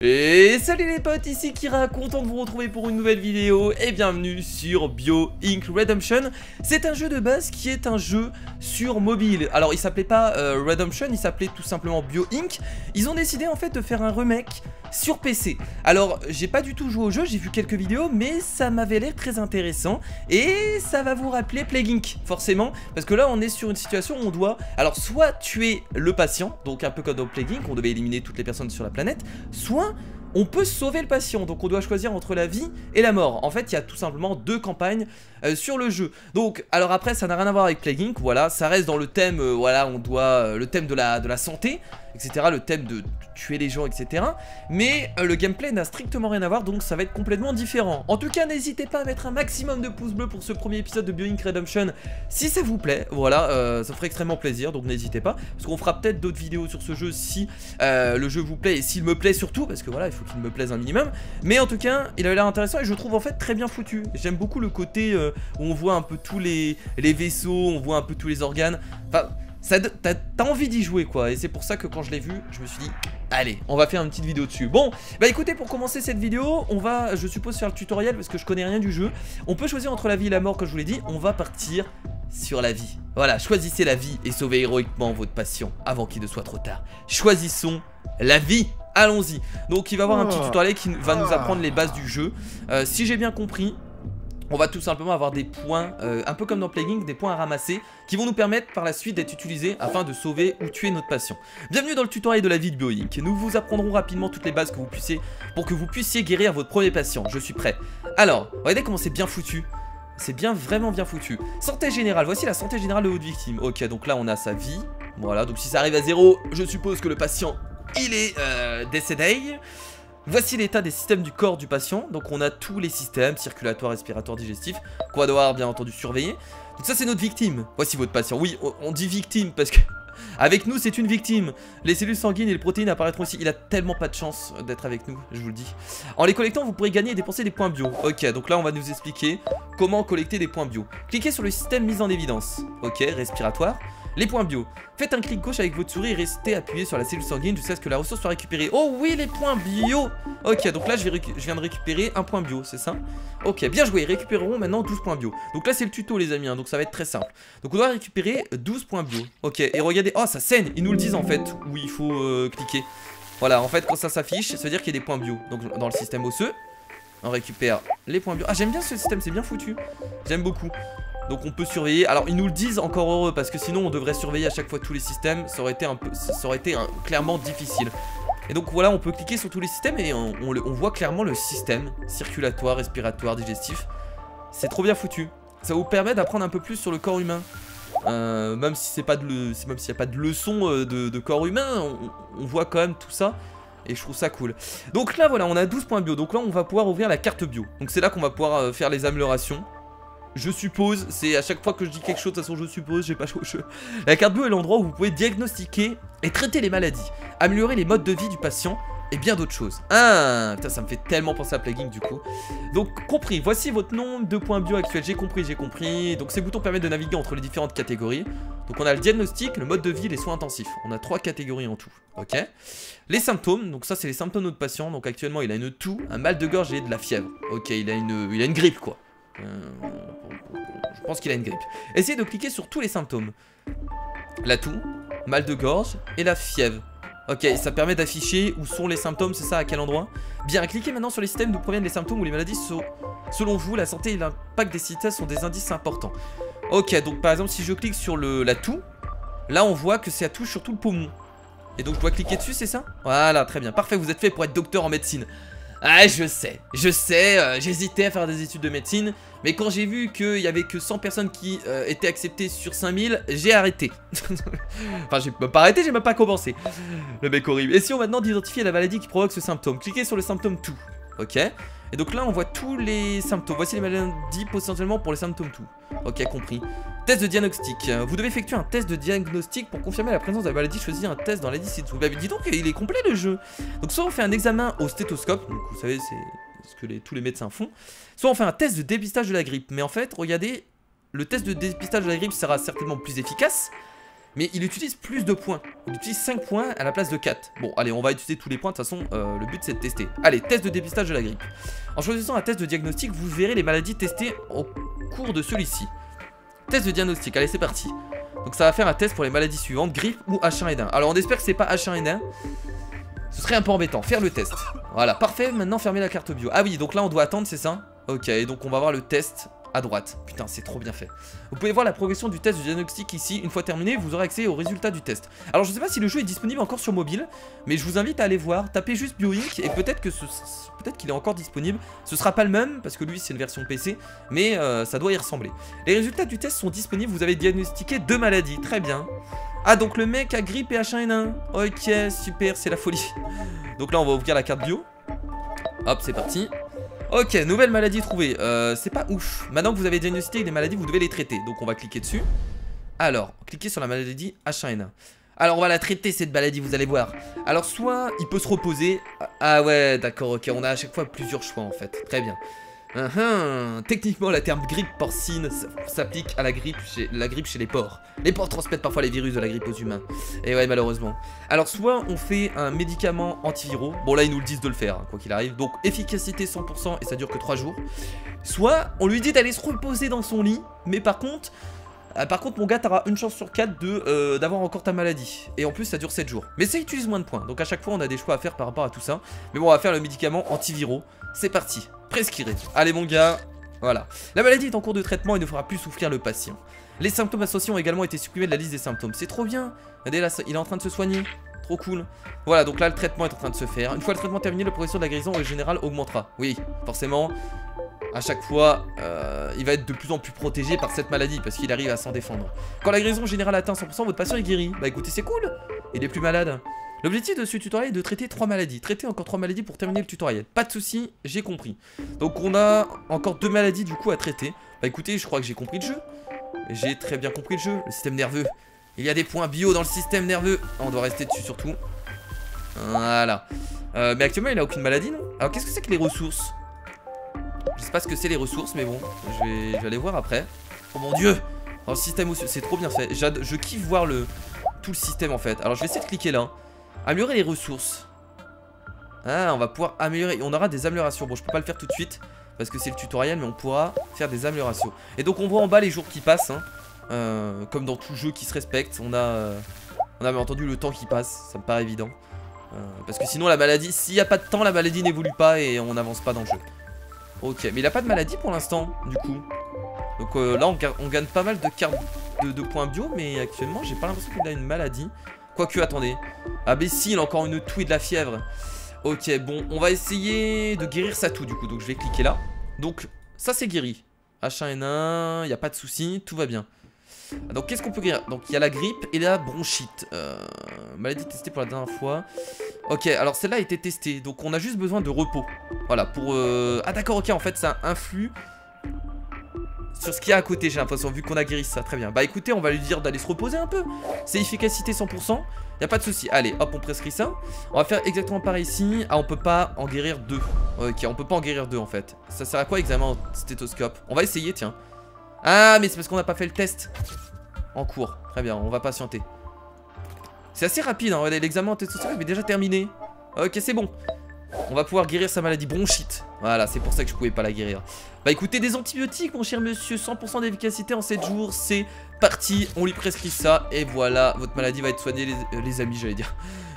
Et salut les potes, ici Kira, content de vous retrouver pour une nouvelle vidéo et bienvenue sur Bio Inc Redemption. C'est un jeu de base qui est un jeu sur mobile. Alors il s'appelait pas Redemption, il s'appelait tout simplement Bio Inc. Ils ont décidé en fait de faire un remake sur PC. Alors j'ai pas du tout joué au jeu, j'ai vu quelques vidéos mais ça m'avait l'air très intéressant. Et ça va vous rappeler Plague Inc forcément. Parce que là on est sur une situation où on doit alors soit tuer le patient, donc un peu comme dans Plague Inc, on devait éliminer toutes les personnes sur la planète, soit on peut sauver le patient, donc on doit choisir entre la vie et la mort. En fait, il y a tout simplement deux campagnes sur le jeu. Donc, alors après, ça n'a rien à voir avec Plague Inc, voilà, ça reste dans le thème, voilà, on doit, le thème de la santé, etc., le thème de tuer les gens, etc. Mais le gameplay n'a strictement rien à voir, donc ça va être complètement différent. En tout cas, n'hésitez pas à mettre un maximum de pouces bleus pour ce premier épisode de Bio Inc Redemption, si ça vous plaît, voilà, ça ferait extrêmement plaisir, donc n'hésitez pas, parce qu'on fera peut-être d'autres vidéos sur ce jeu si le jeu vous plaît, et s'il me plaît surtout, parce que voilà, il faut qu'il me plaise un minimum. Mais en tout cas, il avait l'air intéressant, et je trouve en fait très bien foutu. J'aime beaucoup le côté où on voit un peu tous les vaisseaux, on voit un peu tous les organes, enfin... T'as envie d'y jouer quoi, et c'est pour ça que quand je l'ai vu, je me suis dit, allez, on va faire une petite vidéo dessus. Bon, bah écoutez, pour commencer cette vidéo, on va, je suppose, faire le tutoriel parce que je connais rien du jeu. On peut choisir entre la vie et la mort, comme je vous l'ai dit, on va partir sur la vie. Voilà, choisissez la vie et sauvez héroïquement votre patient avant qu'il ne soit trop tard. Choisissons la vie. Allons-y. Donc il va y avoir un petit tutoriel qui va nous apprendre les bases du jeu. Si j'ai bien compris, on va tout simplement avoir des points, un peu comme dans Plague Inc, des points à ramasser qui vont nous permettre par la suite d'être utilisés afin de sauver ou tuer notre patient. Bienvenue dans le tutoriel de la vie de Bio Inc. Nous vous apprendrons rapidement toutes les bases pour que vous puissiez guérir votre premier patient. Je suis prêt. Alors, regardez comment c'est bien foutu. C'est bien, vraiment bien foutu. Santé générale, voici la santé générale de votre victime. Ok, donc là on a sa vie. Voilà, donc si ça arrive à 0, je suppose que le patient, il est décédé. Voici l'état des systèmes du corps du patient. Donc on a tous les systèmes, circulatoire, respiratoire, digestif, qu'on va devoir bien entendu surveiller. Donc ça c'est notre victime. Voici votre patient. Oui, on dit victime parce que avec nous c'est une victime. Les cellules sanguines et les protéines apparaîtront aussi. Il a tellement pas de chance d'être avec nous, je vous le dis. En les collectant vous pourrez gagner et dépenser des points bio. Ok, donc là on va nous expliquer comment collecter des points bio. Cliquez sur le système mis en évidence. Ok, respiratoire. Les points bio. Faites un clic gauche avec votre souris et restez appuyé sur la cellule sanguine jusqu'à ce que la ressource soit récupérée. Oh oui, les points bio. Ok, donc là je viens de récupérer un point bio, c'est ça? Ok, bien joué, récupérerons maintenant 12 points bio. Donc là c'est le tuto les amis, hein, donc ça va être très simple. Donc on doit récupérer 12 points bio. Ok, et regardez, oh ça saigne, ils nous le disent en fait, où il faut cliquer. Voilà, en fait quand ça s'affiche, ça veut dire qu'il y a des points bio. Donc dans le système osseux, on récupère les points bio. Ah j'aime bien ce système, c'est bien foutu. J'aime beaucoup. Donc on peut surveiller, alors ils nous le disent, encore heureux, parce que sinon on devrait surveiller à chaque fois tous les systèmes, ça aurait été clairement difficile. Et donc voilà, on peut cliquer sur tous les systèmes et on voit clairement le système circulatoire, respiratoire, digestif. C'est trop bien foutu. Ça vous permet d'apprendre un peu plus sur le corps humain. Même si même s'il n'y a pas de leçon de corps humain, on voit quand même tout ça. Et je trouve ça cool. Donc là voilà, on a 12 points bio, donc là on va pouvoir ouvrir la carte bio. Donc c'est là qu'on va pouvoir faire les améliorations. Je suppose, c'est à chaque fois que je dis quelque chose, de toute façon je suppose, j'ai pas joué au jeu. La carte bio est l'endroit où vous pouvez diagnostiquer et traiter les maladies, améliorer les modes de vie du patient et bien d'autres choses. Ah, putain, ça me fait tellement penser à Plague Inc du coup. Donc compris, voici votre nombre de points bio actuels, j'ai compris. Donc ces boutons permettent de naviguer entre les différentes catégories. Donc on a le diagnostic, le mode de vie, les soins intensifs. On a 3 catégories en tout, ok. Les symptômes, donc ça c'est les symptômes de notre patient. Donc actuellement il a une toux, un mal de gorge et de la fièvre. Ok, il a une grippe quoi. Je pense qu'il a une grippe. Essayez de cliquer sur tous les symptômes. La toux, mal de gorge et la fièvre. Ok, ça permet d'afficher où sont les symptômes, c'est ça, à quel endroit. Bien, cliquez maintenant sur les systèmes d'où proviennent les symptômes ou les maladies. Selon vous, la santé et l'impact des systèmes sont des indices importants. Ok, donc par exemple, si je clique sur la toux, là on voit que ça touche surtout le poumon. Et donc je dois cliquer dessus, c'est ça? Voilà, très bien, parfait, vous êtes fait pour être docteur en médecine. Ah je sais, j'hésitais à faire des études de médecine, mais quand j'ai vu qu'il y avait que 100 personnes qui étaient acceptées sur 5000, j'ai arrêté. Enfin j'ai même pas arrêté, j'ai même pas commencé. Le mec horrible. Essayons maintenant d'identifier la maladie qui provoque ce symptôme. Cliquez sur le symptôme toux, ok. Et donc là on voit tous les symptômes. Voici les maladies potentiellement pour les symptômes toux. Ok, compris. Test de diagnostic. Vous devez effectuer un test de diagnostic pour confirmer la présence de la maladie. Choisir un test dans la liste ci-dessous. Bah dis donc, il est complet le jeu. Donc soit on fait un examen au stéthoscope, donc vous savez c'est ce que tous les médecins font. Soit on fait un test de dépistage de la grippe. Mais en fait, regardez, le test de dépistage de la grippe sera certainement plus efficace. mais il utilise plus de points. Il utilise 5 points à la place de 4. Bon, allez, on va utiliser tous les points, de toute façon, le but c'est de tester. Allez, test de dépistage de la grippe. En choisissant un test de diagnostic, vous verrez les maladies testées au cours de celui-ci. Test de diagnostic, allez, c'est parti. Donc ça va faire un test pour les maladies suivantes, grippe ou H1N1. Alors on espère que c'est pas H1N1. Ce serait un peu embêtant, faire le test. Voilà, parfait, maintenant fermez la carte bio. Ah oui, donc là on doit attendre, c'est ça? Ok, donc on va voir le test à droite. Putain, c'est trop bien fait. Vous pouvez voir la progression du test de diagnostic ici. Une fois terminé, vous aurez accès aux résultats du test. Alors je sais pas si le jeu est disponible encore sur mobile, mais je vous invite à aller voir. Tapez juste BioInk et peut-être que peut-être qu'il est encore disponible. Ce sera pas le même parce que lui c'est une version PC, mais ça doit y ressembler. Les résultats du test sont disponibles. Vous avez diagnostiqué 2 maladies. Très bien. Ah, donc le mec a grippe et H1N1. Ok, super, c'est la folie. Donc là on va ouvrir la carte bio. Hop, c'est parti. Ok, nouvelle maladie trouvée. C'est pas ouf. Maintenant que vous avez diagnostiqué des maladies, vous devez les traiter. Donc on va cliquer dessus. Alors, cliquez sur la maladie H1N1. Alors on va la traiter cette maladie, vous allez voir. Alors soit il peut se reposer. Ah ouais, d'accord, ok. On a à chaque fois plusieurs choix en fait. Très bien. Techniquement, le terme grippe porcine s'applique à la grippe chez les porcs. Les porcs transmettent parfois les virus de la grippe aux humains. Et ouais, malheureusement. Alors, soit on fait un médicament antiviraux. Bon, là, ils nous le disent de le faire, hein, quoi qu'il arrive. Donc, efficacité 100% et ça dure que 3 jours. Soit on lui dit d'aller se reposer dans son lit. Mais par contre, mon gars, t'auras une chance sur 4 d'avoir encore ta maladie. Et en plus, ça dure 7 jours. Mais ça utilise moins de points. Donc, à chaque fois, on a des choix à faire par rapport à tout ça. Mais bon, on va faire le médicament antiviraux. C'est parti. Prescrire. Allez mon gars, voilà. La maladie est en cours de traitement et ne fera plus souffrir le patient. Les symptômes associés ont également été supprimés de la liste des symptômes. C'est trop bien. Regardez là, il est en train de se soigner. Trop cool. Voilà, donc là le traitement est en train de se faire. Une fois le traitement terminé, la progression de la guérison en général augmentera. Oui, forcément. À chaque fois, il va être de plus en plus protégé par cette maladie parce qu'il arrive à s'en défendre. Quand la guérison générale atteint 100%, votre patient est guéri. Bah écoutez, c'est cool. Il est plus malade. L'objectif de ce tutoriel est de traiter 3 maladies. Traiter encore 3 maladies pour terminer le tutoriel. Pas de soucis, j'ai compris. Donc on a encore 2 maladies du coup à traiter. Bah écoutez, je crois que j'ai compris le jeu. J'ai très bien compris le jeu. Le système nerveux. Il y a des points bio dans le système nerveux. On doit rester dessus surtout. Voilà. Mais actuellement il a aucune maladie, non? Alors qu'est-ce que c'est que les ressources? Je sais pas ce que c'est les ressources, mais bon, je vais aller voir après. Oh mon dieu! Alors, le système aussi, c'est trop bien fait. Je kiffe voir tout le système en fait. Alors je vais essayer de cliquer là. Améliorer les ressources. Ah, on va pouvoir améliorer. On aura des améliorations. Bon, je peux pas le faire tout de suite parce que c'est le tutoriel, mais on pourra faire des améliorations. Et donc on voit en bas les jours qui passent, hein. Comme dans tout jeu qui se respecte. On a bien entendu le temps qui passe. Ça me paraît évident. Parce que sinon la maladie, s'il n'y a pas de temps, la maladie n'évolue pas et on n'avance pas dans le jeu. Ok, mais il a pas de maladie pour l'instant, du coup. Donc là, on gagne pas mal de cartes de points bio, mais actuellement, j'ai pas l'impression qu'il a une maladie. Quoique, attendez. Ah, mais si, il a encore une toux et de la fièvre. Ok, bon, on va essayer de guérir sa toux, du coup. Donc, je vais cliquer là. Donc, ça, c'est guéri. H1N1, il n'y a pas de souci, tout va bien. Donc, qu'est-ce qu'on peut guérir? Donc, il y a la grippe et la bronchite. Maladie testée pour la dernière fois. Ok, alors celle-là a été testée. Donc, on a juste besoin de repos. Voilà, pour... Ah, d'accord, ok, en fait, ça influe sur ce qu'il y a à côté, j'ai l'impression, vu qu'on a guéri ça. Très bien. Bah, écoutez, on va lui dire d'aller se reposer un peu. C'est efficacité 100%. Y a pas de souci. Allez, hop, on prescrit ça. On va faire exactement pareil ici. Ah, on peut pas en guérir 2. Ok, on peut pas en guérir 2 en fait. Ça sert à quoi examen stéthoscope? On va essayer, tiens. Ah, mais c'est parce qu'on n'a pas fait le test en cours. Très bien, on va patienter. C'est assez rapide, hein. L'examen en stéthoscope est déjà terminé. Ok, c'est bon. On va pouvoir guérir sa maladie bronchite. Voilà, c'est pour ça que je pouvais pas la guérir. Bah écoutez, des antibiotiques, mon cher monsieur. 100% d'efficacité en 7 jours. C'est parti, on lui prescrit ça. Et voilà, votre maladie va être soignée, les amis, j'allais dire.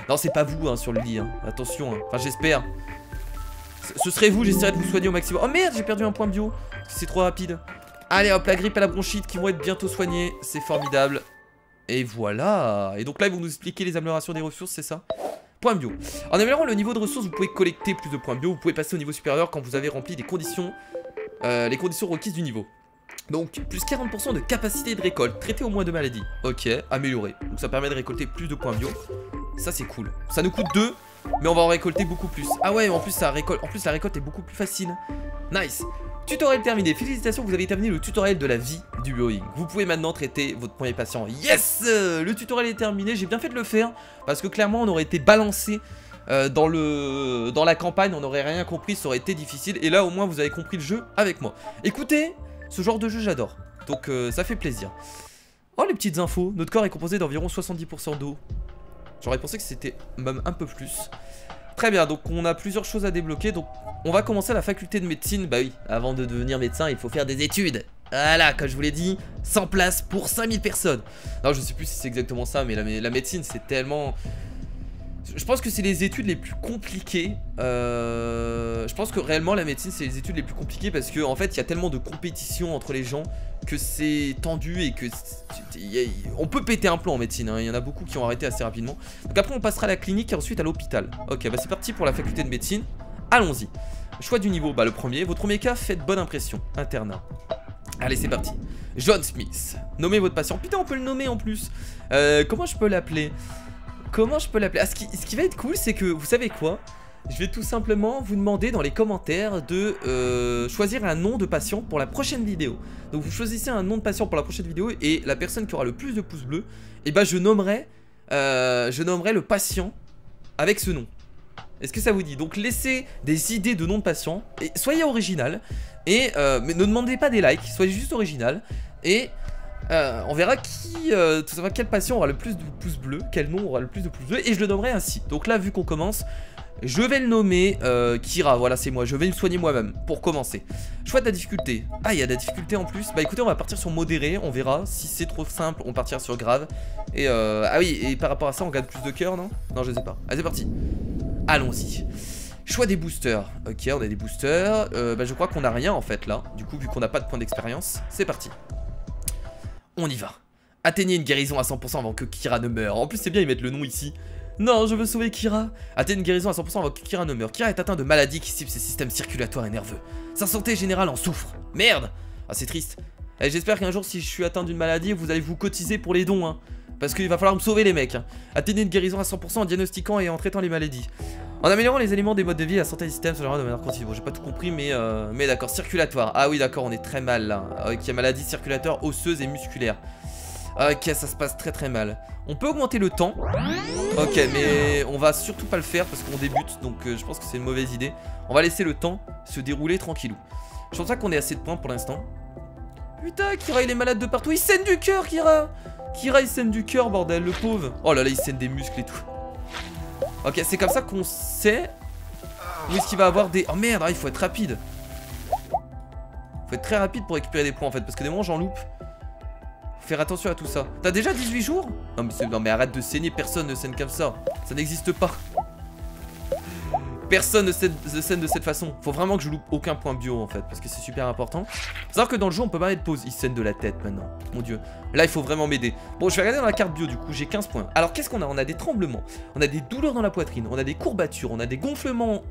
Non, c'est pas vous, hein, sur le lit, hein. Attention, hein. Enfin, j'espère. Ce serait vous, j'essaierai de vous soigner au maximum. Oh merde, j'ai perdu un point bio. C'est trop rapide. Allez, hop, la grippe et la bronchite qui vont être bientôt soignées. C'est formidable. Et voilà. Et donc là, ils vont nous expliquer les améliorations des ressources, c'est ça? Points bio. En améliorant le niveau de ressources, vous pouvez collecter plus de points bio. Vous pouvez passer au niveau supérieur quand vous avez rempli les conditions requises du niveau. Donc, plus 40% de capacité de récolte. Traiter au moins de maladies. Ok, améliorer. Donc ça permet de récolter plus de points bio. Ça, c'est cool. Ça nous coûte 2, mais on va en récolter beaucoup plus. Ah ouais, en plus, la récolte est beaucoup plus facile. Nice. Tutoriel terminé. Félicitations, vous avez terminé le tutoriel de la vie du BioInk. Vous pouvez maintenant traiter votre premier patient. Yes! Le tutoriel est terminé. J'ai bien fait de le faire parce que clairement, on aurait été balancé dans la campagne. On n'aurait rien compris, ça aurait été difficile. Et là, au moins, vous avez compris le jeu avec moi. Écoutez, ce genre de jeu, j'adore. Donc, ça fait plaisir. Oh, les petites infos. Notre corps est composé d'environ 70% d'eau. J'aurais pensé que c'était même un peu plus. Très bien, donc on a plusieurs choses à débloquer. Donc on va commencer à la faculté de médecine. Bah oui, avant de devenir médecin, il faut faire des études. Voilà, comme je vous l'ai dit, 100 places pour 5000 personnes. Non, je sais plus si c'est exactement ça, mais la médecine, c'est tellement... Je pense que c'est les études les plus compliquées. Je pense que réellement la médecine c'est les études les plus compliquées parce que en fait il y a tellement de compétition entre les gens que c'est tendu et que on peut péter un plomb en médecine. Hein. Il y en a beaucoup qui ont arrêté assez rapidement. Donc après on passera à la clinique et ensuite à l'hôpital. Ok, bah c'est parti pour la faculté de médecine. Allons-y. Choix du niveau, bah le premier. Votre premier cas, faites bonne impression. Internat. Allez, c'est parti. John Smith. Nommez votre patient. Putain, on peut le nommer en plus. Comment je peux l'appeler? Comment je peux l'appeler? Ce qui va être cool, c'est que, vous savez quoi? Je vais tout simplement vous demander dans les commentaires de choisir un nom de patient pour la prochaine vidéo. Donc vous choisissez un nom de patient pour la prochaine vidéo et la personne qui aura le plus de pouces bleus, et bah je nommerai le patient avec ce nom. Est-ce que ça vous dit? Donc laissez des idées de noms de patients et soyez original et mais ne demandez pas des likes, soyez juste original et on verra tout simplement quel patient aura le plus de pouces bleus, quel nom aura le plus de pouces bleus et je le nommerai ainsi. Donc là vu qu'on commence, je vais le nommer Kira, voilà c'est moi, je vais le soigner moi-même pour commencer. Choix de la difficulté, ah il y a de la difficulté en plus, bah écoutez on va partir sur modéré, on verra, si c'est trop simple on partira sur grave. Et ah oui et par rapport à ça on gagne plus de cœur non? Non je sais pas, allez c'est parti. Allons-y. Choix des boosters, ok on a des boosters, bah je crois qu'on a rien en fait là, du coup vu qu'on n'a pas de points d'expérience, c'est parti. On y va. Atteignez une guérison à 100% avant que Kira ne meure. En plus c'est bien ils mettent le nom ici. Non, je veux sauver Kira. Atteignez une guérison à 100% avant que Kira ne meure. Kira est atteint de maladies qui ciblent ses systèmes circulatoires et nerveux. Sa santé générale en souffre. Merde. Ah c'est triste. J'espère qu'un jour si je suis atteint d'une maladie, vous allez vous cotiser pour les dons hein. Parce qu'il va falloir me sauver les mecs hein. Atteignez une guérison à 100% en diagnostiquant et en traitant les maladies. En améliorant les éléments des modes de vie, la santé des systèmes sur le de manière continue. Bon j'ai pas tout compris mais d'accord, circulatoire. Ah oui d'accord, on est très mal là. Ok, maladie circulatoire, osseuse et musculaire. Ok, ça se passe très très mal. On peut augmenter le temps. Ok, mais on va surtout pas le faire parce qu'on débute. Donc je pense que c'est une mauvaise idée. On va laisser le temps se dérouler tranquillou. Je pense pas qu'on ait assez de points pour l'instant. Putain, Kira il est malade de partout. Il saigne du cœur, Kira. Kira il saigne du cœur, bordel, le pauvre. Oh là là, il saigne des muscles et tout. Ok, c'est comme ça qu'on sait où est-ce qu'il va avoir des... Oh merde, il faut être rapide. Faut être très rapide pour récupérer des points en fait. Parce que des moments j'en loupe. Faire attention à tout ça. T'as déjà 18 jours? Non mais arrête de saigner, personne ne saigne comme ça. Ça n'existe pas. Personne ne saigne de cette façon. Faut vraiment que je loupe aucun point bio en fait. Parce que c'est super important. Faut savoir que dans le jeu on peut pas mettre pause. Il saigne de la tête maintenant. Mon dieu. Là il faut vraiment m'aider. Bon je vais regarder dans la carte bio du coup. J'ai 15 points. Alors qu'est-ce qu'on a? On a des tremblements. On a des douleurs dans la poitrine. On a des courbatures. On a des gonflements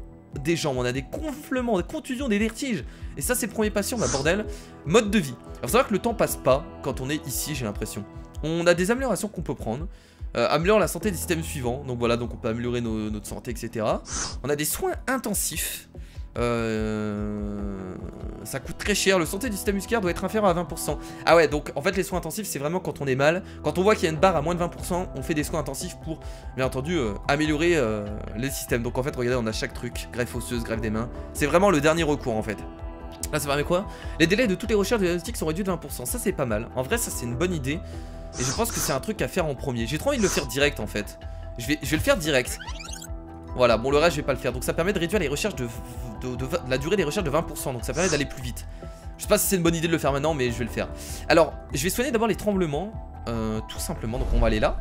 des jambes, on a des gonflements, des contusions, des vertiges. Et ça c'est le premier patient, bah bordel. Mode de vie. Il faut savoir que le temps passe pas quand on est ici, j'ai l'impression. On a des améliorations qu'on peut prendre. Améliore la santé des systèmes suivants. Donc voilà, donc on peut améliorer notre santé, etc. On a des soins intensifs. Ça coûte très cher. Le santé du système musculaire doit être inférieur à 20%. Ah ouais, donc en fait les soins intensifs c'est vraiment quand on est mal. Quand on voit qu'il y a une barre à moins de 20%, on fait des soins intensifs pour, bien entendu, améliorer les systèmes. Donc en fait regardez, on a chaque truc. Greffe osseuse, greffe des mains. C'est vraiment le dernier recours en fait. Là ça permet quoi? Les délais de toutes les recherches diagnostiques sont réduits de 20%. Ça c'est pas mal. En vrai ça c'est une bonne idée. Et je pense que c'est un truc à faire en premier. J'ai trop envie de le faire direct en fait. Je vais le faire direct. Voilà, bon le reste je vais pas le faire. Donc ça permet de réduire les recherches de la durée des recherches de 20%. Donc ça permet d'aller plus vite. Je sais pas si c'est une bonne idée de le faire maintenant, mais je vais le faire. Alors, je vais soigner d'abord les tremblements. Tout simplement, donc on va aller là.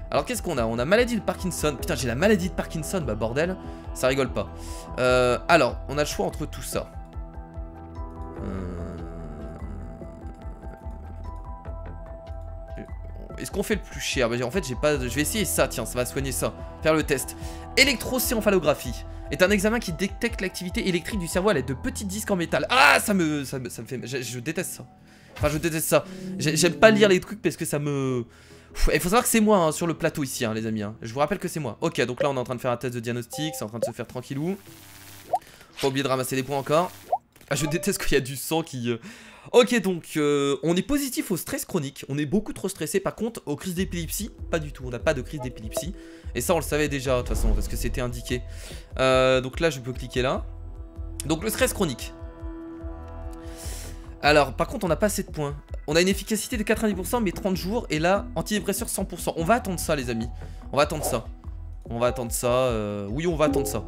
Alors qu'est-ce qu'on a? On a maladie de Parkinson. Putain, j'ai la maladie de Parkinson, bah bordel. Ça rigole pas. Alors, on a le choix entre tout ça. Est-ce qu'on fait le plus cher? Bah, en fait j'ai pas... Je vais essayer ça, tiens, ça va soigner ça. Faire le test. Électrocéphalographie est un examen qui détecte l'activité électrique du cerveau à l'aide de petits disques en métal. Ah, ça me fait... Je déteste ça. Enfin je déteste ça. J'aime pas lire les trucs parce que ça me... Il faut savoir que c'est moi hein, sur le plateau ici hein, les amis hein. Je vous rappelle que c'est moi. Ok, donc là on est en train de faire un test de diagnostic. C'est en train de se faire tranquillou. Pas oublier de ramasser des points encore. Ah, je déteste qu'il y a du sang qui... Ok, donc on est positif au stress chronique. On est beaucoup trop stressé. Par contre, aux crises d'épilepsie, pas du tout. On n'a pas de crise d'épilepsie. Et ça, on le savait déjà, de toute façon, parce que c'était indiqué. Donc là, je peux cliquer là. Donc le stress chronique. Alors, par contre, on n'a pas assez de points. On a une efficacité de 90%, mais 30 jours. Et là, antidépresseur 100%. On va attendre ça, les amis. On va attendre ça. On va attendre ça. Oui, on va attendre ça.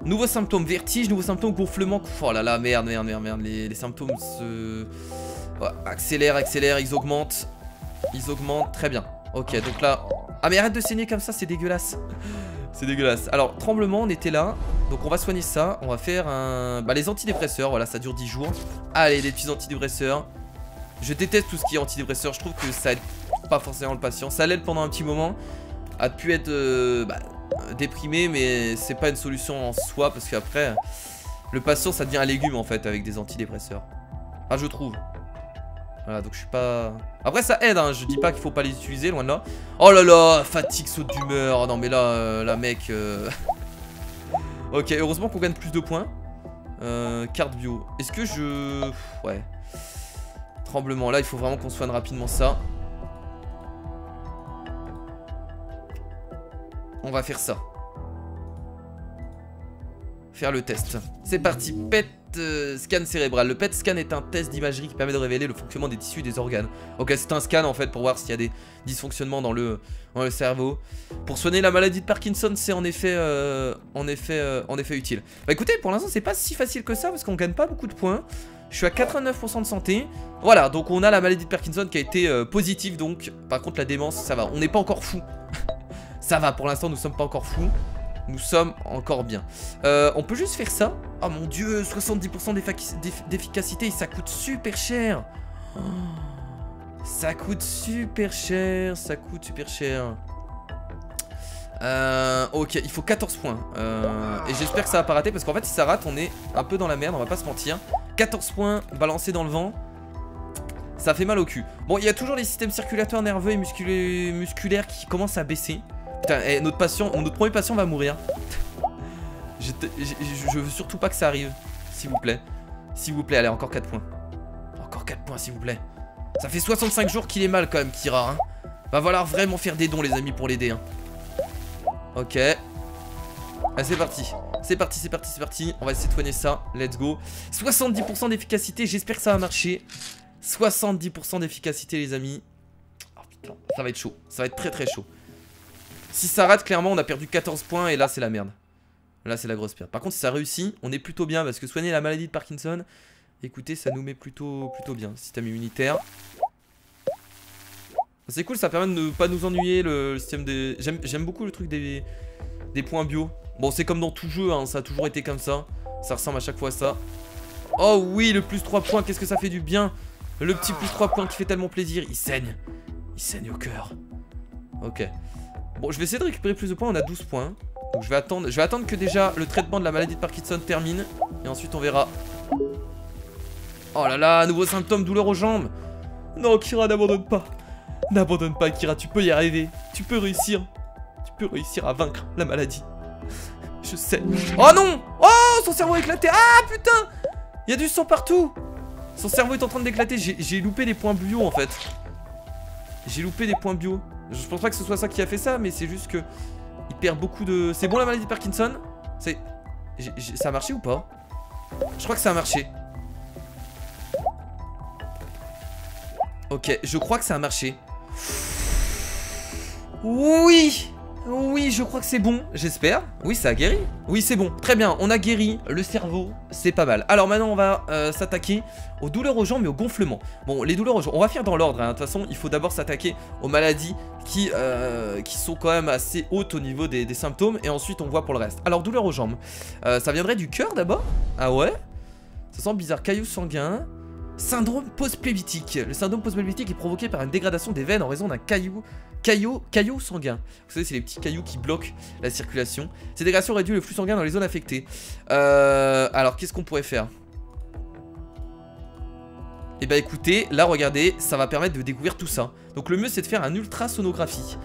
Nouveaux symptômes, vertige, nouveaux symptômes, gonflement. Oh là là, merde. Les symptômes se... Ouais, accélèrent, ils augmentent. Ils augmentent, très bien. Ok, donc là... Ah mais arrête de saigner comme ça, c'est dégueulasse. C'est dégueulasse. Alors, tremblement, on était là. Donc on va soigner ça. On va faire un... Bah les antidépresseurs, voilà, ça dure 10 jours. Allez, des petits antidépresseurs. Je déteste tout ce qui est antidépresseur. Je trouve que ça aide pas forcément le patient. Ça l'aide pendant un petit moment à pu être déprimé, mais c'est pas une solution en soi. Parce qu'après, le patient, ça devient un légume en fait avec des antidépresseurs. Enfin, je trouve. Voilà, donc je suis pas... Après ça aide, hein, je dis pas qu'il faut pas les utiliser, loin de là. Oh là là, fatigue, saute d'humeur. Non mais là, mec... Ok, heureusement qu'on gagne plus de points. Carte bio. Est-ce que je... Ouais. Tremblement, là il faut vraiment qu'on soigne rapidement ça. On va faire ça. Faire le test. C'est parti, PET scan cérébral. Le PET scan est un test d'imagerie qui permet de révéler le fonctionnement des tissus et des organes. Ok, c'est un scan en fait pour voir s'il y a des dysfonctionnements dans le cerveau. Pour soigner la maladie de Parkinson, c'est en effet utile. Bah écoutez, pour l'instant c'est pas si facile que ça parce qu'on gagne pas beaucoup de points. Je suis à 89% de santé. Voilà, donc on a la maladie de Parkinson qui a été positive. Donc par contre la démence, ça va. On n'est pas encore fou. Ça va, pour l'instant nous sommes pas encore fous. Nous sommes encore bien. On peut juste faire ça. Oh mon dieu, 70% d'efficacité et ça coûte super cher. Oh, ça coûte super cher. Ça coûte super cher. Ok, il faut 14 points. Et j'espère que ça va pas rater parce qu'en fait si ça rate on est un peu dans la merde, on va pas se mentir. 14 points balancés dans le vent. Ça fait mal au cul. Bon, il y a toujours les systèmes circulatoires nerveux et musculaires qui commencent à baisser. Putain, notre premier patient va mourir. Je veux surtout pas que ça arrive. S'il vous plaît. S'il vous plaît, allez, encore 4 points. Encore 4 points, s'il vous plaît. Ça fait 65 jours qu'il est mal quand même, Kira. Hein. Va falloir vraiment faire des dons, les amis, pour l'aider. Hein. Ok. Allez, c'est parti. C'est parti. On va essayer de soigner ça. Let's go. 70% d'efficacité, j'espère que ça va marcher. 70% d'efficacité, les amis. Oh putain, ça va être chaud. Ça va être très chaud. Si ça rate, clairement, on a perdu 14 points et là, c'est la merde. Là, c'est la grosse perte. Par contre, si ça réussit, on est plutôt bien parce que soigner la maladie de Parkinson, écoutez, ça nous met plutôt bien. Système immunitaire. C'est cool, ça permet de ne pas nous ennuyer le système des... J'aime beaucoup le truc des points bio. Bon, c'est comme dans tout jeu, hein, ça a toujours été comme ça. Ça ressemble à chaque fois à ça. Oh oui, le plus 3 points, qu'est-ce que ça fait du bien. Le petit plus 3 points qui fait tellement plaisir. Il saigne. Il saigne au cœur. Ok. Bon, je vais essayer de récupérer plus de points, on a 12 points. Donc je vais attendre que déjà le traitement de la maladie de Parkinson termine. Et ensuite on verra. Oh là là, nouveaux symptômes, douleur aux jambes. Non, Kira, n'abandonne pas. N'abandonne pas, Kira, tu peux y arriver. Tu peux réussir. Tu peux réussir à vaincre la maladie. Je sais. Oh non. Oh, son cerveau a éclaté. Ah putain. Il y a du sang partout. Son cerveau est en train d'éclater. J'ai loupé des points bio en fait. J'ai loupé des points bio. Je pense pas que ce soit ça qui a fait ça, mais c'est juste que il perd beaucoup de... C'est bon la maladie de Parkinson? Ça a marché ou pas? Je crois que ça a marché. Ok, je crois que ça a marché. Oui! Oui, je crois que c'est bon, j'espère. Oui, ça a guéri. Oui, c'est bon, très bien, on a guéri le cerveau, c'est pas mal. Alors maintenant, on va s'attaquer aux douleurs aux jambes et aux gonflements. Bon, les douleurs aux jambes, on va faire dans l'ordre, hein. De toute façon, il faut d'abord s'attaquer aux maladies qui sont quand même assez hautes au niveau des symptômes. Et ensuite, on voit pour le reste. Alors, douleurs aux jambes, ça viendrait du cœur d'abord? Ah ouais? Ça sent bizarre, cailloux sanguins. Syndrome post-plébitique. Le syndrome post-plébitique est provoqué par une dégradation des veines en raison d'un caillou sanguin. Vous savez, c'est les petits cailloux qui bloquent la circulation. Ces dégradations réduisent le flux sanguin dans les zones affectées. Alors, qu'est-ce qu'on pourrait faire? Eh bah écoutez, là regardez, ça va permettre de découvrir tout ça. Donc le mieux c'est de faire un ultrasonographie.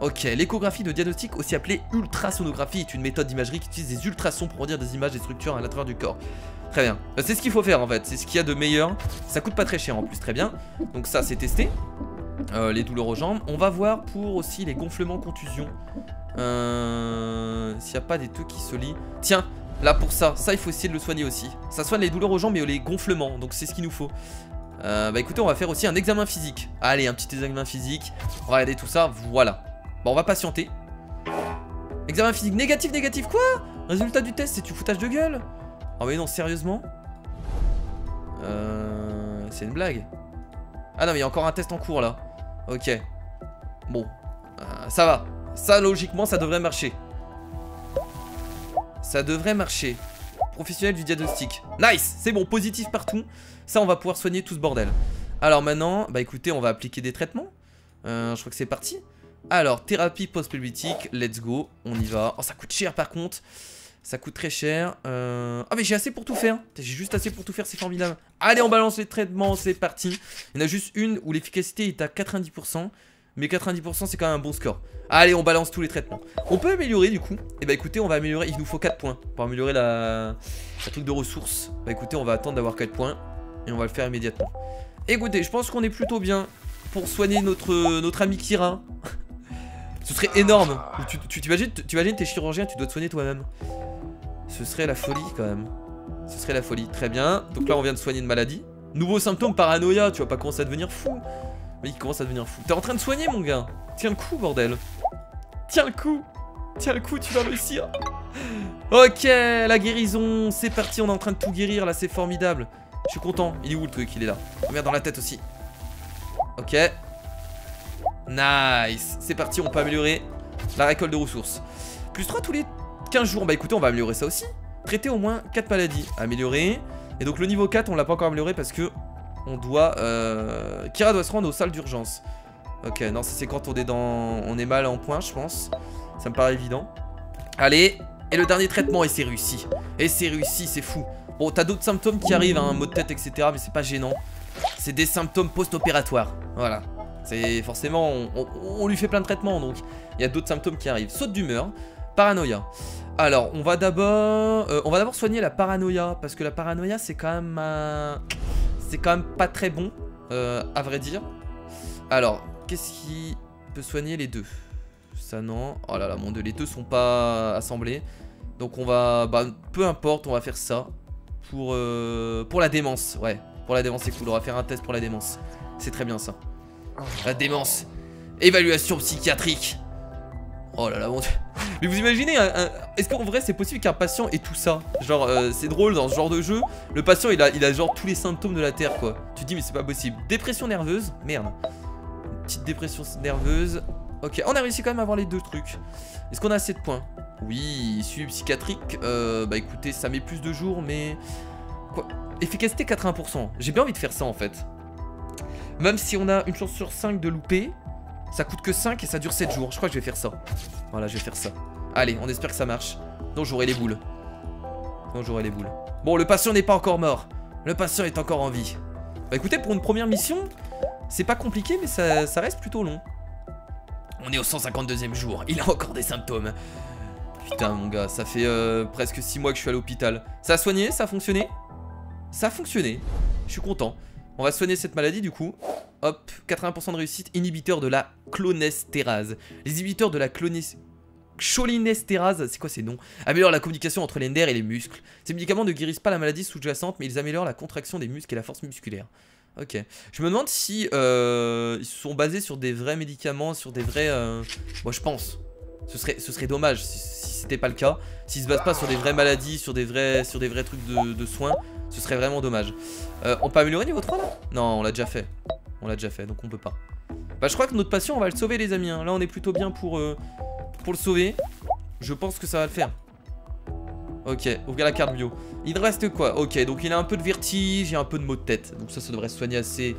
Ok, l'échographie de diagnostic, aussi appelée ultrasonographie, est une méthode d'imagerie qui utilise des ultrasons pour produire des images des structures à l'intérieur du corps. Très bien, c'est ce qu'il faut faire en fait, c'est ce qu'il y a de meilleur. Ça coûte pas très cher en plus, très bien. Donc ça c'est testé. Les douleurs aux jambes. On va voir pour aussi les gonflements, contusions. S'il n'y a pas des trucs qui se lient. Tiens, Là pour ça, il faut essayer de le soigner aussi. Ça soigne les douleurs aux jambes et les gonflements, donc c'est ce qu'il nous faut. Bah écoutez, on va faire aussi un examen physique. Allez, un petit examen physique. On va regarder tout ça, voilà. Bon, on va patienter. Examen physique négatif, quoi? Résultat du test, c'est du foutage de gueule. Oh mais non, sérieusement? C'est une blague. Ah non, mais il y a encore un test en cours là. Ok. Bon, ça va. Ça, logiquement, ça devrait marcher. Ça devrait marcher. Professionnel du diagnostic. Nice, c'est bon, positif partout. Ça, on va pouvoir soigner tout ce bordel. Alors maintenant, bah écoutez, on va appliquer des traitements. Je crois que c'est parti. Alors, thérapie post-pelvitique, let's go. On y va. Oh, ça coûte cher par contre. Ça coûte très cher. Ah mais j'ai assez pour tout faire. J'ai juste assez pour tout faire, c'est formidable. Allez, on balance les traitements, c'est parti. Il y en a juste une où l'efficacité est à 90%. Mais 90% c'est quand même un bon score. Allez, on balance tous les traitements. On peut améliorer du coup. Et bah écoutez, on va améliorer. Il nous faut 4 points pour améliorer la truc de ressources. Bah écoutez, on va attendre d'avoir 4 points. Et on va le faire immédiatement. Écoutez, je pense qu'on est plutôt bien pour soigner notre ami Kira. Ce serait énorme. Tu t'imagines t'es chirurgien, tu dois te soigner toi-même. Ce serait la folie quand même. Ce serait la folie, très bien. Donc là on vient de soigner une maladie. Nouveau symptôme, paranoïa, tu vas pas commencer à devenir fou. Mais il commence à devenir fou. T'es en train de soigner mon gars. Tiens le coup bordel. Tiens le coup. Tiens le coup, tu vas réussir. Ok, la guérison, c'est parti, on est en train de tout guérir là, c'est formidable. Je suis content, il est où le truc? Il est là. Oh merde, dans la tête aussi. Ok. Nice. C'est parti, on peut améliorer la récolte de ressources. Plus 3 tous les 15 jours. Bah écoutez, on va améliorer ça aussi. Traiter au moins 4 maladies. Améliorer. Et donc le niveau 4, on l'a pas encore amélioré parce que on doit... Kira doit se rendre aux salles d'urgence. Ok, non, ça c'est quand on est mal en point, je pense. Ça me paraît évident. Allez. Et le dernier traitement, et c'est réussi. Et c'est réussi, c'est fou. Bon, t'as d'autres symptômes qui arrivent, hein, maux de tête, etc. Mais c'est pas gênant. C'est des symptômes post-opératoires. Voilà. C'est forcément, on lui fait plein de traitements, donc il y a d'autres symptômes qui arrivent. Saute d'humeur, paranoïa. Alors, on va d'abord soigner la paranoïa, parce que la paranoïa, c'est quand même pas très bon, à vrai dire. Alors, qu'est-ce qui peut soigner les deux? Ça non. Oh là là, mon dieu, les deux sont pas assemblés. Donc on va, peu importe, on va faire ça pour la démence. Ouais, pour la démence, c'est cool. On va faire un test pour la démence. C'est très bien ça. La démence. Évaluation psychiatrique. Oh là là, mon dieu. Mais vous imaginez, est-ce qu'en vrai c'est possible qu'un patient ait tout ça? Genre, c'est drôle dans ce genre de jeu. Le patient il a genre tous les symptômes de la terre quoi. Tu te dis mais c'est pas possible. Dépression nerveuse, merde. Une petite dépression nerveuse. Ok, on a réussi quand même à avoir les deux trucs. Est-ce qu'on a assez de points? Oui, suivi psychiatrique. Bah écoutez, ça met plus de jours mais... Quoi? Efficacité 80%. J'ai bien envie de faire ça en fait. Même si on a une chance sur 5 de louper, ça coûte que 5 et ça dure 7 jours. Je crois que je vais faire ça. Voilà, je vais faire ça. Allez, on espère que ça marche. Donc j'aurai les boules. Bon, le patient n'est pas encore mort. Le patient est encore en vie. Bah écoutez, pour une première mission, c'est pas compliqué, mais ça reste plutôt long. On est au 152e jour. Il a encore des symptômes. Putain, mon gars, ça fait presque 6 mois que je suis à l'hôpital. Ça a soigné? Ça a fonctionné? Ça a fonctionné. Je suis content. On va soigner cette maladie du coup. Hop, 80% de réussite. Inhibiteur de la clonestérase. Les inhibiteurs de la cholinestérase, c'est quoi ces noms? Améliorent la communication entre les nerfs et les muscles. Ces médicaments ne guérissent pas la maladie sous-jacente, mais ils améliorent la contraction des muscles et la force musculaire. Ok. Je me demande si ils sont basés sur des vrais médicaments, sur des vrais... Bon, je pense. Ce serait dommage si c'était pas le cas. S'ils se basent pas sur des vraies maladies, sur des vrais trucs de soins, ce serait vraiment dommage. On peut améliorer niveau 3 là? Non, on l'a déjà fait. Donc on peut pas. Bah je crois que notre patient on va le sauver les amis hein. Là on est plutôt bien pour le sauver. Je pense que ça va le faire. Ok, ouvrir la carte bio. Il reste quoi? Ok, donc il a un peu de vertige et un peu de maux de tête. Donc ça devrait se soigner assez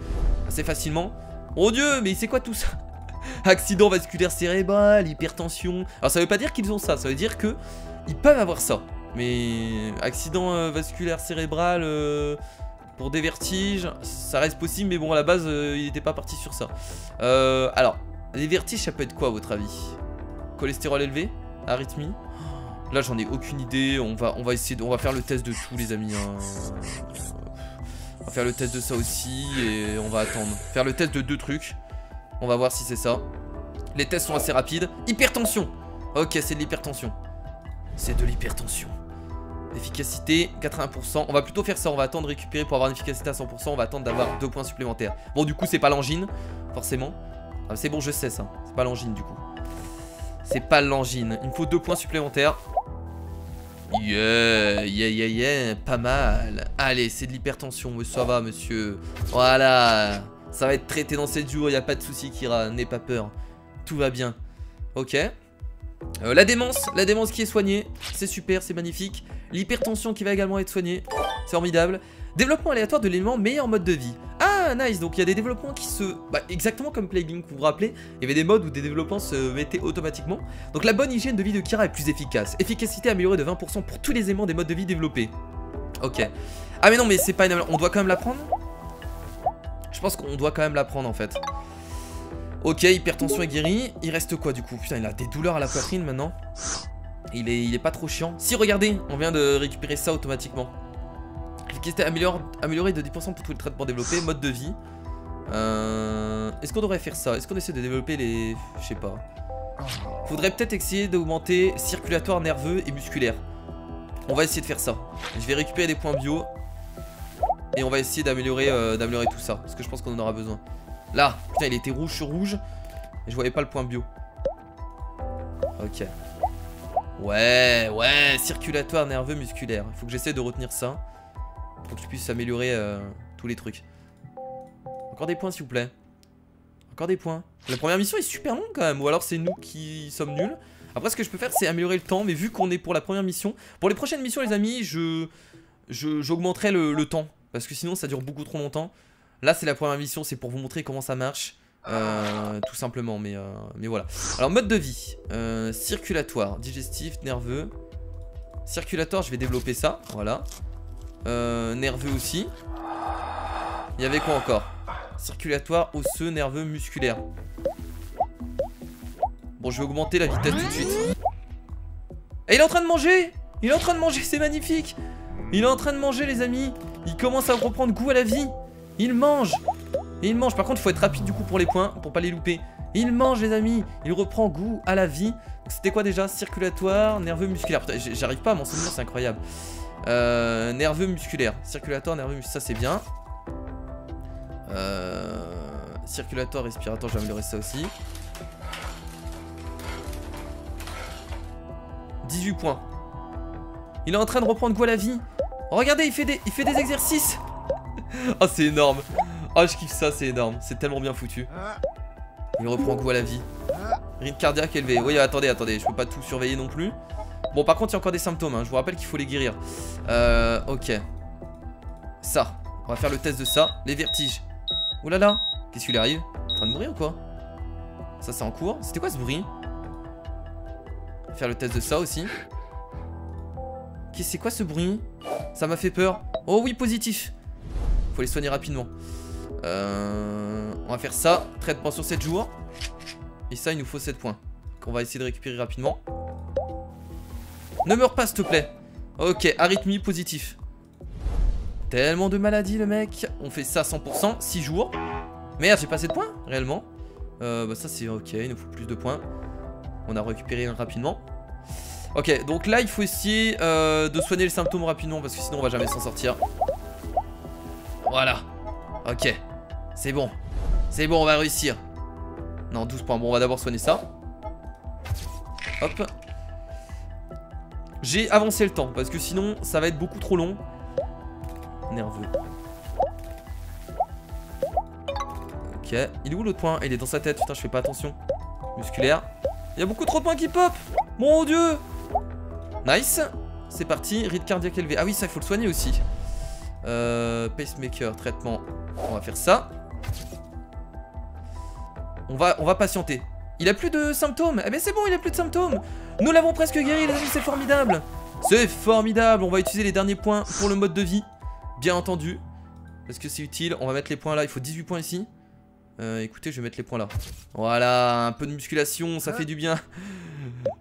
facilement. Oh dieu, mais c'est quoi tout ça? Accident vasculaire cérébral, hypertension. Alors ça veut pas dire qu'ils ont ça, ça veut dire que ils peuvent avoir ça. Mais accident vasculaire cérébral pour des vertiges, ça reste possible. Mais bon, à la base, il n'était pas parti sur ça. Alors, les vertiges, ça peut être quoi à votre avis? Cholestérol élevé? Arythmie? Là, j'en ai aucune idée. On va faire le test de tout, les amis. Hein. On va faire le test de ça aussi et on va attendre. Faire le test de 2 trucs. On va voir si c'est ça. Les tests sont assez rapides. Hypertension. Ok, c'est de l'hypertension. C'est de l'hypertension. Efficacité 80%. On va plutôt faire ça, on va attendre de récupérer pour avoir une efficacité à 100%. On va attendre d'avoir 2 points supplémentaires. Bon du coup c'est pas l'angine, forcément. Ah, c'est bon, je sais ça, c'est pas l'angine du coup. C'est pas l'angine, il me faut 2 points supplémentaires. Yeah, pas mal. Allez, c'est de l'hypertension, mais ça va monsieur. Voilà, ça va être traité dans 7 jours, y a pas de souci Kira, n'aie pas peur. Tout va bien. Ok. La démence qui est soignée, c'est super, c'est magnifique. L'hypertension qui va également être soignée, c'est formidable. Développement aléatoire de l'élément meilleur mode de vie. Ah nice, donc il y a des développements qui se... Bah, exactement comme Plague Inc, vous vous rappelez, il y avait des modes où des développements se mettaient automatiquement. Donc la bonne hygiène de vie de Kira est plus efficace. Efficacité améliorée de 20% pour tous les éléments des modes de vie développés. Ok. Ah mais non mais c'est pas une... On doit quand même la prendre. Je pense qu'on doit quand même la prendre en fait. Ok, hypertension est guérie. Il reste quoi du coup? Putain, il a des douleurs à la poitrine maintenant. Il est pas trop chiant. Si, regardez, on vient de récupérer ça automatiquement. Efficacité améliorée de 10% pour tous les traitements développés. Mode de vie. Est-ce qu'on devrait faire ça? Est-ce qu'on essaie de développer les... Je sais pas. Faudrait peut-être essayer d'augmenter circulatoire nerveux et musculaire. On va essayer de faire ça. Je vais récupérer des points bio. Et on va essayer d'améliorer tout ça. Parce que je pense qu'on en aura besoin. Là, putain, il était rouge sur rouge. Et je voyais pas le point bio. Ok. Ouais, circulatoire, nerveux, musculaire. Il faut que j'essaie de retenir ça. Pour que je puisse améliorer tous les trucs. Encore des points, s'il vous plaît. Encore des points. La première mission est super longue quand même. Ou alors c'est nous qui sommes nuls. Après, ce que je peux faire, c'est améliorer le temps. Mais vu qu'on est pour la première mission. Pour les prochaines missions, les amis, j'augmenterai le temps. Parce que sinon, ça dure beaucoup trop longtemps. Là c'est la première mission, c'est pour vous montrer comment ça marche. Tout simplement, mais voilà. Alors mode de vie, circulatoire, digestif, nerveux. Circulatoire, je vais développer ça, voilà. Nerveux aussi. Il y avait quoi encore? Circulatoire, osseux, nerveux, musculaire. Bon, je vais augmenter la vitesse tout de suite. Et il est en train de manger! Il est en train de manger, c'est magnifique! Il est en train de manger les amis. Il commence à reprendre goût à la vie. Il mange. Et il mange. Par contre, il faut être rapide du coup pour les points, pour pas les louper. Il mange les amis. Il reprend goût à la vie. C'était quoi déjà? Circulatoire, nerveux, musculaire. J'arrive pas à m'en souvenir, c'est incroyable. Nerveux, musculaire. Circulatoire, nerveux, musculaire. Ça c'est bien. Circulatoire, respiratoire, je vais améliorer ça aussi. 18 points. Il est en train de reprendre goût à la vie. Oh, regardez, il fait des exercices. Oh, c'est énorme. Oh, je kiffe ça, c'est énorme. C'est tellement bien foutu. Il reprend goût à la vie. Rythme cardiaque élevé. Oui, attendez, je peux pas tout surveiller non plus. Bon, par contre, il y a encore des symptômes, hein. Je vous rappelle qu'il faut les guérir. Ok. Ça. On va faire le test de ça. Les vertiges. Oh là là. Qu'est-ce qui lui arrive? Il est en train de mourir ou quoi? Ça, c'est en cours. C'était quoi ce bruit? On va faire le test de ça aussi. C'est quoi ce bruit? Ça m'a fait peur. Oh oui, positif. Faut les soigner rapidement. On va faire ça. Traitement sur 7 jours. Et ça, il nous faut 7 points. Qu'on va essayer de récupérer rapidement. Ne meurs pas, s'il te plaît. Ok, arythmie positif. Tellement de maladies, le mec. On fait ça à 100%, 6 jours. Merde, j'ai pas assez de points, réellement. Bah ça, c'est ok, il nous faut plus de points. On a récupéré rapidement. Ok, donc là, il faut essayer de soigner les symptômes rapidement. Parce que sinon, on va jamais s'en sortir. Voilà. Ok. C'est bon. C'est bon, on va réussir. Non, 12 points. Bon, on va d'abord soigner ça. Hop. J'ai avancé le temps. Parce que sinon, ça va être beaucoup trop long. Nerveux. Ok. Il est où l'autre point? Il est dans sa tête. Putain, je fais pas attention. Musculaire. Il y a beaucoup trop de points qui pop. Mon dieu. Nice. C'est parti. Rythme cardiaque élevé. Ah oui, ça, il faut le soigner aussi. Pacemaker, traitement. On va faire ça. On va patienter. Il a plus de symptômes. Eh ben c'est bon, il a plus de symptômes. Nous l'avons presque guéri, les amis, c'est formidable. C'est formidable. On va utiliser les derniers points pour le mode de vie. Bien entendu. Parce que c'est utile. On va mettre les points là. Il faut 18 points ici. Écoutez, je vais mettre les points là. Voilà, un peu de musculation, ça fait du bien.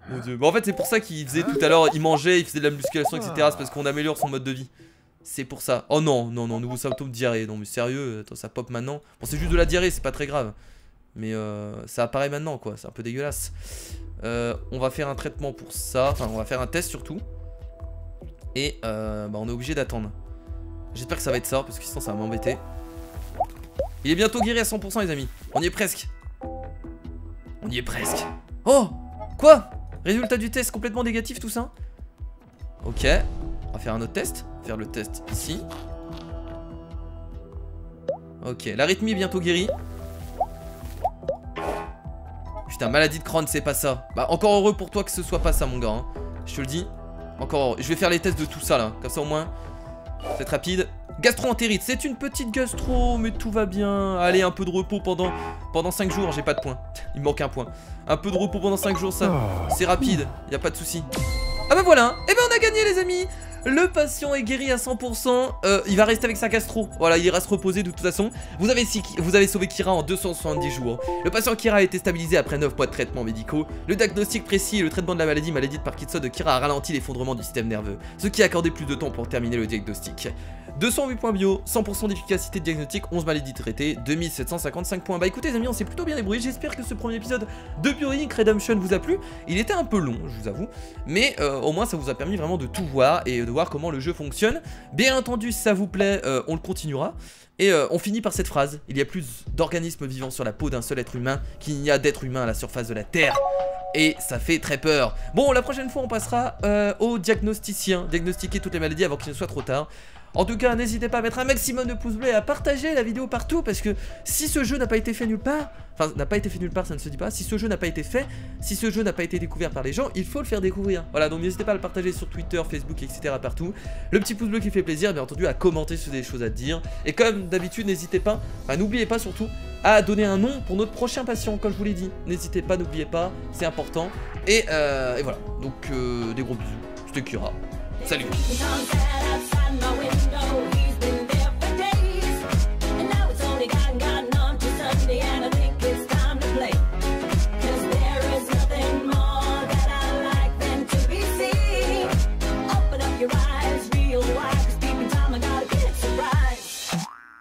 Mon dieu. Bon, en fait, c'est pour ça qu'il faisait tout à l'heure. Il mangeait, il faisait de la musculation, etc. C'est parce qu'on améliore son mode de vie. C'est pour ça. Oh non, non, non, nouveau symptôme de diarrhée. Non mais sérieux, attends, ça pop maintenant. Bon, c'est juste de la diarrhée, c'est pas très grave. Mais ça apparaît maintenant quoi, c'est un peu dégueulasse. On va faire un traitement pour ça. Enfin, on va faire un test surtout. Et bah on est obligé d'attendre. J'espère que ça va être ça, parce que sinon ça va m'embêter. Il est bientôt guéri à 100% les amis. On y est presque. On y est presque. Oh! Quoi? Résultat du test complètement négatif tout ça? Ok. On va faire un autre test. Faire le test ici. Ok, l'arythmie est bientôt guérie. Putain, maladie de Crohn, c'est pas ça. Bah, encore heureux pour toi que ce soit pas ça, mon gars. Hein. Je te le dis. Encore heureux. Je vais faire les tests de tout ça, là. Comme ça, au moins, c'est rapide. Gastro-entérite, c'est une petite gastro, mais tout va bien. Allez, un peu de repos pendant 5 jours. J'ai pas de points. Il me manque un point. Un peu de repos pendant 5 jours, ça, c'est rapide. Y a pas de souci. Ah bah voilà. Et ben on a gagné, les amis. Le patient est guéri à 100%, il va rester avec sa gastro, voilà, il ira se reposer de toute façon. Vous avez sauvé Kira en 270 jours. Le patient Kira a été stabilisé après 9 mois de traitements médicaux. Le diagnostic précis et le traitement de la maladie de Parkinson de Kira a ralenti l'effondrement du système nerveux, ce qui a accordé plus de temps pour terminer le diagnostic. 208 points bio, 100% d'efficacité de diagnostic, 11 maladies traitées, 2755 points. Bah écoutez les amis, on s'est plutôt bien débrouillé. J'espère que ce premier épisode de Bio Inc Redemption vous a plu. Il était un peu long, je vous avoue, mais au moins ça vous a permis vraiment de tout voir et de voir comment le jeu fonctionne. Bien entendu, si ça vous plaît, on le continuera. Et on finit par cette phrase: il y a plus d'organismes vivants sur la peau d'un seul être humain qu'il n'y a d'êtres humains à la surface de la Terre. Et ça fait très peur. Bon, la prochaine fois on passera au diagnosticien, diagnostiquer toutes les maladies avant qu'il ne soit trop tard. En tout cas, n'hésitez pas à mettre un maximum de pouces bleus et à partager la vidéo partout, parce que si ce jeu n'a pas été fait nulle part, enfin n'a pas été fait nulle part, ça ne se dit pas, si ce jeu n'a pas été fait, si ce jeu n'a pas été découvert par les gens, il faut le faire découvrir. Voilà, donc n'hésitez pas à le partager sur Twitter, Facebook, etc. partout. Le petit pouce bleu qui fait plaisir, bien entendu, à commenter si vous avez des choses à dire. Et comme d'habitude, n'hésitez pas, enfin n'oubliez pas surtout, à donner un nom pour notre prochain patient, comme je vous l'ai dit. N'hésitez pas, n'oubliez pas, c'est important. Et voilà, donc des gros bisous, c'était Kira. Salut.